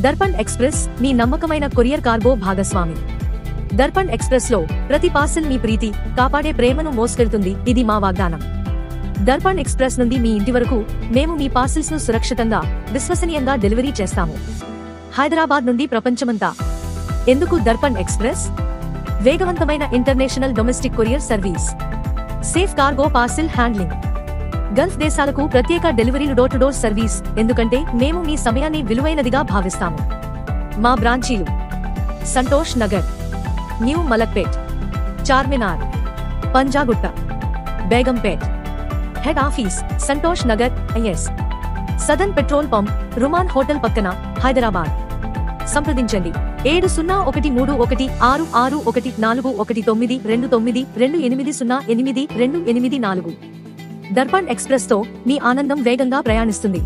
Darpan express మీ నమ్మకమైన courier cargo భాగస్వామి. Darpan express లో ప్రతి పార్సల్ మీ ప్రీతి కాపాడే ప్రేమను మోసుకెళ్తుంది. ఇది మా వాగ్దానం. దర్పణ్ ఎక్స్ప్రెస్ నుండి మీ ఇంటి వరకు మేము మీ పార్సిల్స్ ను సురక్షితంగా, విశ్వసనీయంగా డెలివరీ చేస్తాము. హైదరాబాద్ నుండి ప్రపంచమంతా. ఎందుకు దర్పణ్ ఎక్స్ప్రెస్? వేగవంతమైన international domestic courier service, safe cargo parcel handling, Gulf దేశాలకు ప్రత్యేక డెలివరీలు, డోర్ టు డోర్ సర్వీస్. ఎందుకంటే మేము మీ సమయాన్ని విలువైనదిగా భావిస్తాము. మా బ్రాంచీలు Santosh Nagar, new Malakpet, Charminar, Panjagutta, Begumpet. Head office Santosh Nagar IS, southern petrol pump, Ruman hotel పక్కన, హైదరాబాద్. సంప్రదించండి 700136614149292802802804. దర్పణ్ ఎక్స్ప్రెస్ తో మీ ఆనందం వేగంగా ప్రయాణిస్తుంది.